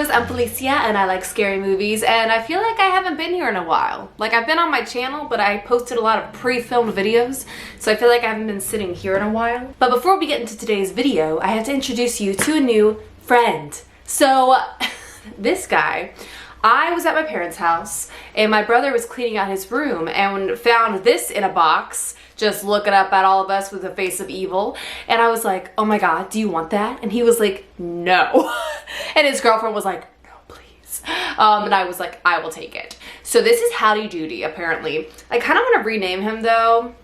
Heroes. I'm Felicia and I like scary movies, and I feel like I haven't been here in a while. Like, I've been on my channel, but I posted a lot of pre-filmed videos, so I feel like I haven't been sitting here in a while. But before we get into today's video, I have to introduce you to a new friend. So, this guy, I was at my parents' house and my brother was cleaning out his room and found this in a box, just looking up at all of us with a face of evil. And I was like, oh my God, do you want that? And he was like, no. And his girlfriend was like, no, please. And I was like, I will take it. So this is Howdy Doody, apparently. I kind of want to rename him though.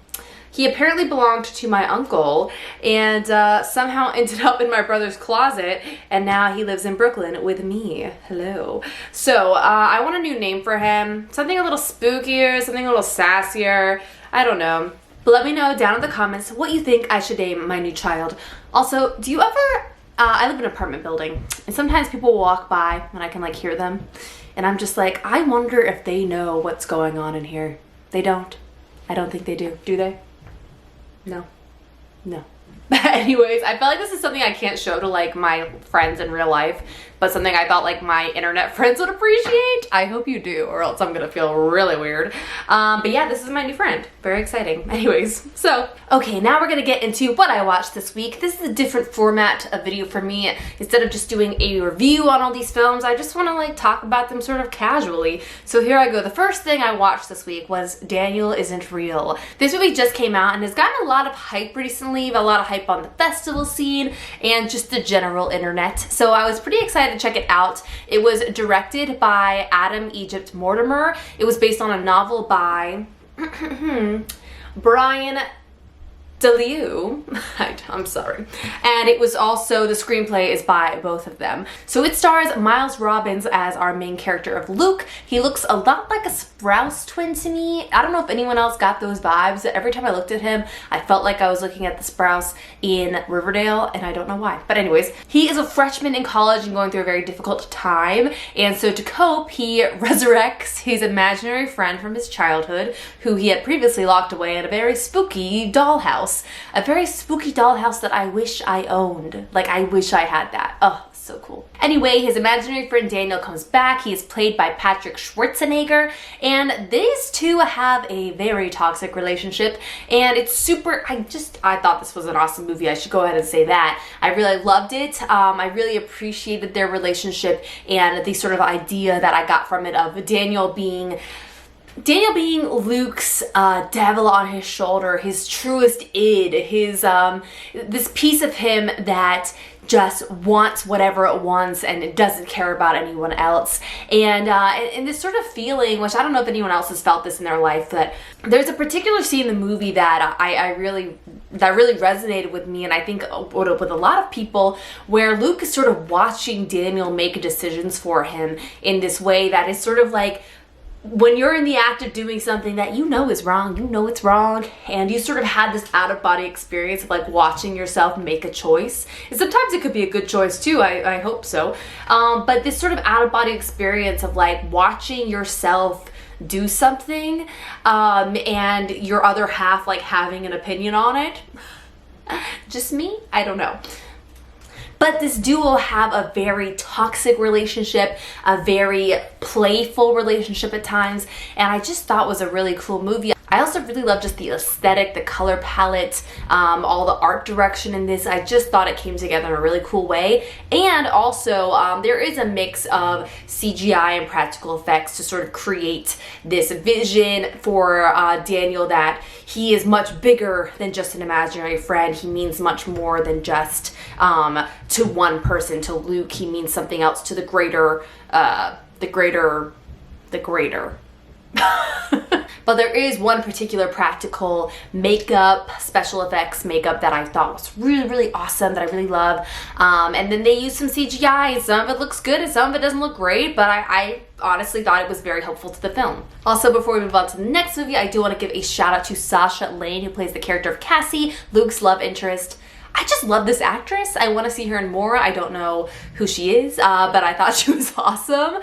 He apparently belonged to my uncle and somehow ended up in my brother's closet, and now he lives in Brooklyn with me. Hello. So I want a new name for him. Something a little spookier, something a little sassier. I don't know. But let me know down in the comments what you think I should name my new child. Also, do you ever... I live in an apartment building, and sometimes people walk by and I can like hear them. And I'm just like, I wonder if they know what's going on in here. They don't. I don't think they do. Do they? No. No. Anyways, I feel like this is something I can't show to like my friends in real life, but something I thought like my internet friends would appreciate. I hope you do, or else I'm gonna feel really weird. But yeah, this is my new friend. Very exciting. Anyways, so, okay, now we're gonna get into what I watched this week. This is a different format of video for me. Instead of just doing a review on all these films, I just wanna like talk about them sort of casually. So here I go. The first thing I watched this week was Daniel Isn't Real. This movie just came out and has gotten a lot of hype recently, a lot of hype on the festival scene and just the general internet. So I was pretty excited to check it out. It was directed by Adam Egypt Mortimer. It was based on a novel by Brian DeLiu. I'm sorry. And it was also, the screenplay is by both of them. So it stars Miles Robbins as our main character of Luke. He looks a lot like a Sprouse twin to me. I don't know if anyone else got those vibes. Every time I looked at him, I felt like I was looking at the Sprouse in Riverdale, and I don't know why. But anyways, he is a freshman in college and going through a very difficult time. And so to cope, he resurrects his imaginary friend from his childhood, who he had previously locked away in a very spooky dollhouse. A very spooky dollhouse that I wish I owned. Like, I wish I had that. Oh, so cool. Anyway, his imaginary friend Daniel comes back. He is played by Patrick Schwarzenegger, and these two have a very toxic relationship, and it's super, I thought this was an awesome movie. I should go ahead and say that. I really loved it. I really appreciated their relationship and the sort of idea that I got from it of Daniel being Luke's devil on his shoulder, his truest id, his this piece of him that just wants whatever it wants and it doesn't care about anyone else. And this sort of feeling, which I don't know if anyone else has felt this in their life, that there's a particular scene in the movie that that really resonated with me, and I think with a lot of people, where Luke is sort of watching Daniel make decisions for him in this way that is sort of like, when you're in the act of doing something that you know is wrong, you know it's wrong, and you sort of had this out-of-body experience of like watching yourself make a choice. And sometimes it could be a good choice too, I hope so. But this sort of out-of-body experience of like watching yourself do something and your other half like having an opinion on it. Just me? I don't know. But this duo have a very toxic relationship, a very playful relationship at times, and I just thought was a really cool movie. I also really love just the aesthetic, the color palette, all the art direction in this. I just thought it came together in a really cool way. And also, there is a mix of CGI and practical effects to sort of create this vision for Daniel that he is much bigger than just an imaginary friend. He means much more than just to one person. To Luke, he means something else to the greater. But there is one particular practical makeup, special effects makeup that I thought was really, really awesome, that I really love. And then they use some CGI, and some of it looks good and some of it doesn't look great, but I honestly thought it was very helpful to the film. Also, before we move on to the next movie, I do want to give a shout out to Sasha Lane, who plays the character of Cassie, Luke's love interest. I just love this actress. I want to see her in more. I don't know who she is, but I thought she was awesome.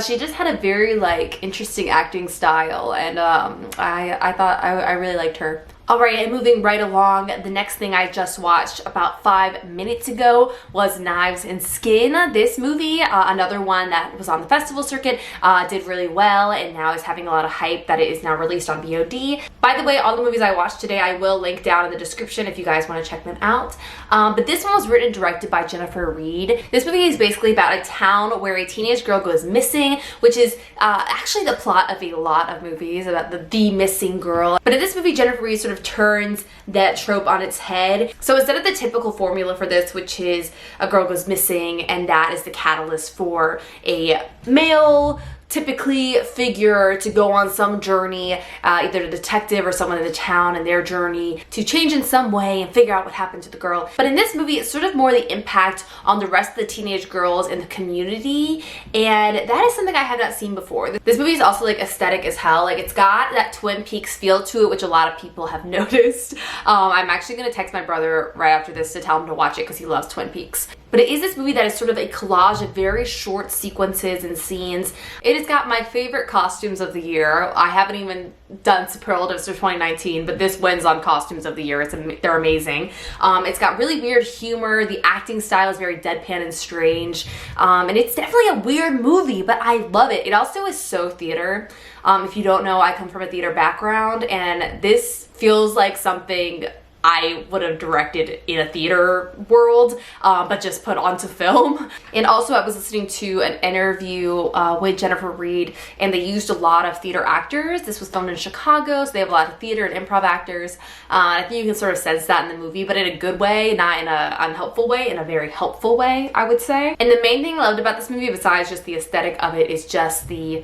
She just had a very like interesting acting style, and I thought I really liked her. Alright, and moving right along, the next thing I just watched about 5 minutes ago was Knives and Skin. This movie, another one that was on the festival circuit, did really well and now is having a lot of hype that it is now released on VOD. By the way, all the movies I watched today I will link down in the description if you guys want to check them out. But this one was written and directed by Jennifer Reed. This movie is basically about a town where a teenage girl goes missing, which is actually the plot of a lot of movies about the missing girl. But in this movie, Jennifer Reed sort of turns that trope on its head. So instead of the typical formula for this, which is a girl goes missing and that is the catalyst for a male typically figure to go on some journey, either a detective or someone in the town and their journey to change in some way and figure out what happened to the girl. But in this movie, it's sort of more the impact on the rest of the teenage girls in the community, and that is something I have not seen before. This movie is also like aesthetic as hell. Like, it's got that Twin Peaks feel to it, which a lot of people have noticed. I'm actually gonna text my brother right after this to tell him to watch it because he loves Twin Peaks. But it is this movie that is sort of a collage of very short sequences and scenes. It has got my favorite costumes of the year. I haven't even done superlatives for 2019, but this wins on costumes of the year. They're amazing. It's got really weird humor. The acting style is very deadpan and strange. And it's definitely a weird movie, but I love it. It also is so theater. If you don't know, I come from a theater background, and this feels like something I would have directed in a theater world, but just put onto film. And also I was listening to an interview with Jennifer Reed, and they used a lot of theater actors. This was filmed in Chicago, so they have a lot of theater and improv actors. I think you can sort of sense that in the movie, but in a good way, not in an unhelpful way, in a very helpful way, I would say. And the main thing I loved about this movie, besides just the aesthetic of it, is just the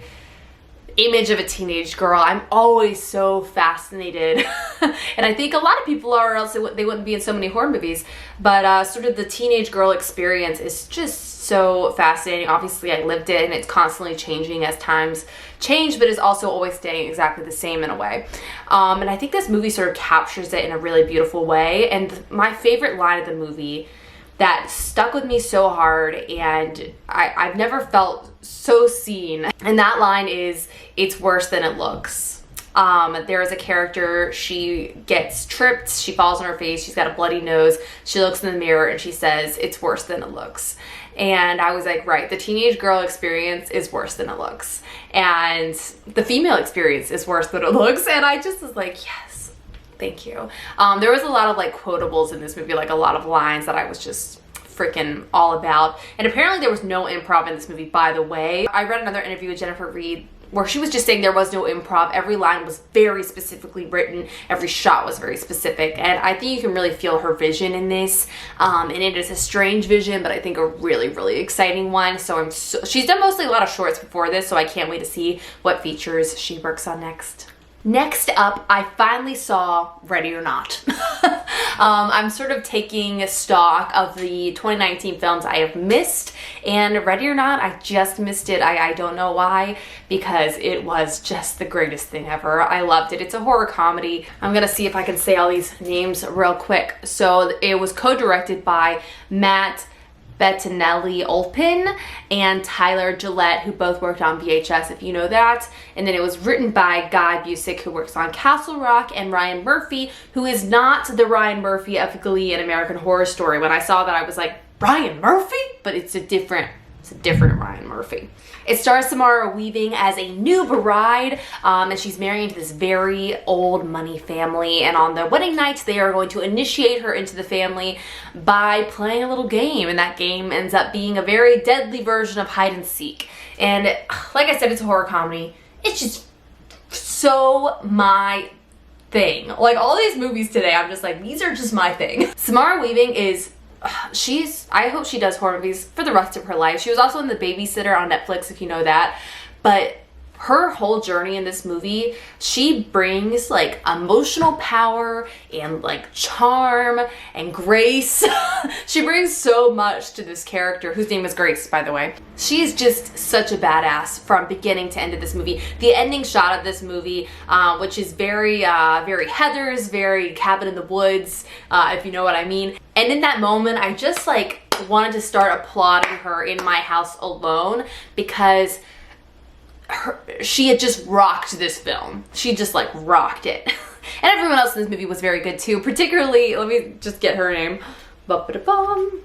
image of a teenage girl. I'm always so fascinated and I think a lot of people are, or else they wouldn't be in so many horror movies, but sort of the teenage girl experience is just so fascinating. Obviously I lived it and it's constantly changing as times change, but is also always staying exactly the same in a way. And I think this movie sort of captures it in a really beautiful way. And my favorite line of the movie that stuck with me so hard, and I've never felt so seen, and that line is, "It's worse than it looks." There is a character, she gets tripped, she falls on her face, she's got a bloody nose, she looks in the mirror and she says, "It's worse than it looks." And I was like, right, the teenage girl experience is worse than it looks, and the female experience is worse than it looks, and I just was like, yes. Thank you. There was a lot of like quotables in this movie, like a lot of lines that I was just freaking all about. And apparently there was no improv in this movie, by the way. I read another interview with Jennifer Reed where she was just saying there was no improv. Every line was very specifically written. Every shot was very specific. And I think you can really feel her vision in this. And it is a strange vision, but I think a really, really exciting one. So she's done mostly a lot of shorts before this, so I can't wait to see what features she works on next. Next up, I finally saw Ready or Not. I'm sort of taking stock of the 2019 films I have missed, and Ready or Not, I just missed it. I don't know why, because it was just the greatest thing ever. I loved it. It's a horror comedy. I'm gonna see if I can say all these names real quick. So it was co-directed by Matt Bettinelli-Olpin and Tyler Gillette, who both worked on VHS, if you know that. And then it was written by Guy Busick, who works on Castle Rock, and Ryan Murphy, who is not the Ryan Murphy of Glee and American Horror Story. When I saw that, I was like, Ryan Murphy? But it's a different Ryan Murphy. It stars Samara Weaving as a new bride, and she's marrying this very old money family, and on the wedding night they are going to initiate her into the family by playing a little game, and that game ends up being a very deadly version of hide and seek. And like I said, it's a horror comedy. It's just so my thing. Like, all these movies today, I'm just like, these are just my thing. Samara Weaving is I hope she does horror movies for the rest of her life. She was also in The Babysitter on Netflix, if you know that. But her whole journey in this movie, she brings like emotional power and like charm and grace. She brings so much to this character, whose name is Grace, by the way. She is just such a badass from beginning to end of this movie. The ending shot of this movie, which is very Heathers, very Cabin in the Woods, if you know what I mean. And in that moment, I just like wanted to start applauding her in my house alone, because she had just rocked this film. She just like rocked it. And everyone else in this movie was very good too, particularly, let me just get her name. Ba-ba-da-bum.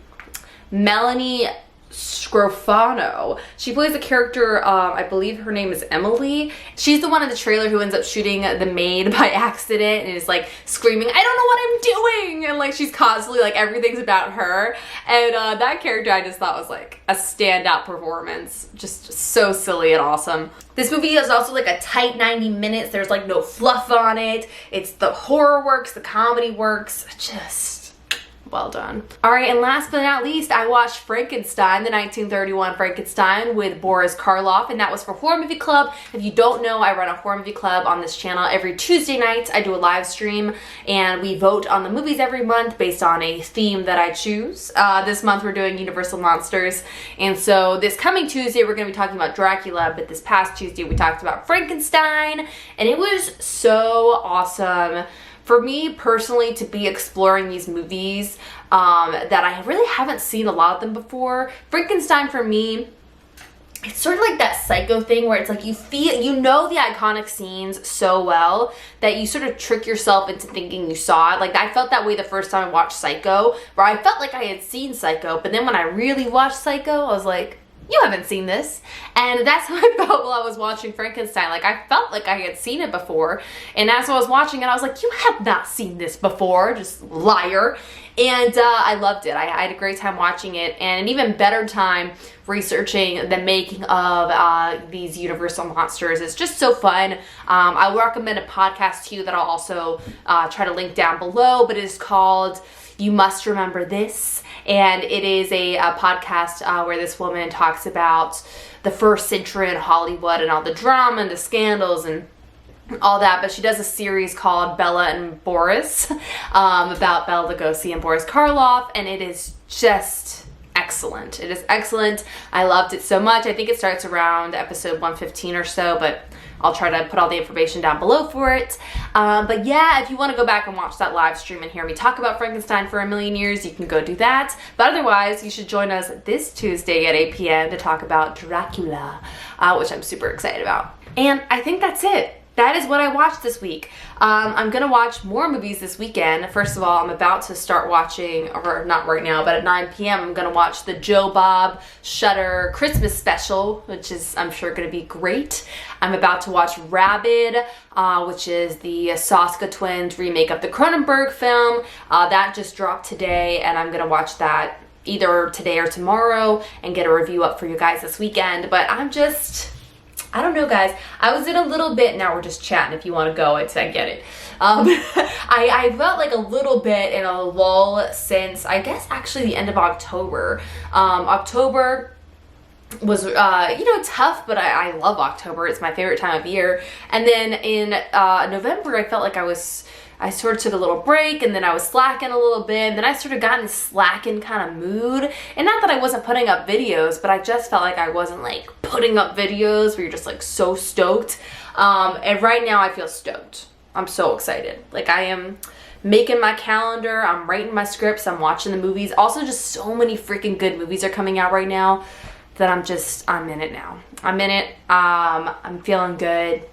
Melanie Scrofano. She plays a character, I believe her name is Emily. She's the one in the trailer who ends up shooting the maid by accident and is like screaming, I don't know what I'm doing! And like she's constantly like everything's about her. And that character I just thought was like a standout performance. Just so silly and awesome. This movie is also like a tight 90 minutes. There's like no fluff on it. It's the horror works, the comedy works. Just well done. All right, and last but not least, I watched Frankenstein, the 1931 Frankenstein with Boris Karloff, and that was for Horror Movie Club. If you don't know, I run a Horror Movie Club on this channel every Tuesday night. I do a live stream, and we vote on the movies every month based on a theme that I choose. This month we're doing Universal Monsters, and so this coming Tuesday we're going to be talking about Dracula, but this past Tuesday we talked about Frankenstein, and it was so awesome. For me personally, to be exploring these movies that I really haven't seen a lot of them before. Frankenstein for me, it's sort of like that Psycho thing where it's like you know the iconic scenes so well that you sort of trick yourself into thinking you saw it. Like I felt that way the first time I watched Psycho, where I felt like I had seen Psycho, but then when I really watched Psycho, I was like, you haven't seen this. And that's how I felt while I was watching Frankenstein. Like I felt like I had seen it before. And as I was watching it, I was like, you have not seen this before, just liar. And I loved it. I had a great time watching it, and an even better time researching the making of these Universal Monsters. It's just so fun. I will recommend a podcast to you that I'll also try to link down below, but it is called You Must Remember This. And it is a podcast where this woman talks about the first century in Hollywood and all the drama and the scandals and all that, but she does a series called Bella and Boris about Bela Lugosi and Boris Karloff, and it is just excellent. It is excellent. I loved it so much. I think it starts around episode 115 or so, but I'll try to put all the information down below for it. But yeah, if you want to go back and watch that live stream and hear me talk about Frankenstein for a million years, you can go do that. But otherwise, you should join us this Tuesday at 8 p.m. to talk about Dracula, which I'm super excited about. And I think that's it. That is what I watched this week. I'm gonna watch more movies this weekend. First of all, I'm about to start watching, or not right now, but at 9 p.m. I'm gonna watch the Joe Bob Shudder Christmas special, which is, I'm sure, gonna be great. I'm about to watch Rabid, which is the Soska twins remake of the Cronenberg film. That just dropped today, and I'm gonna watch that either today or tomorrow and get a review up for you guys this weekend. But I don't know, guys. I was in a little bit, now we're just chatting if you want to go, I get it. I felt like a little bit in a lull since, I guess, actually the end of October. October was, tough, but I love October. It's my favorite time of year. And then in November, I felt like I sort of took a little break, and then I was slacking a little bit, and then I sort of got in this slacking kind of mood. And not that I wasn't putting up videos, but I just felt like I wasn't like putting up videos where you're just like so stoked. And right now I feel stoked. I'm so excited. Like I am making my calendar, I'm writing my scripts, I'm watching the movies. Also, just so many freaking good movies are coming out right now that I'm in it now. I'm in it. I'm feeling good.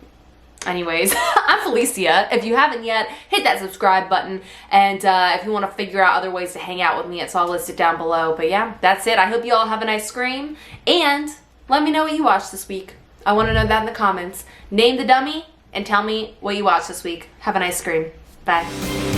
Anyways, I'm Felicia. If you haven't yet, hit that subscribe button. And if you want to figure out other ways to hang out with me, it's all listed down below. But yeah, that's it. I hope you all have a nice scream. And let me know what you watched this week. I want to know that in the comments. Name the dummy and tell me what you watched this week. Have a nice scream. Bye.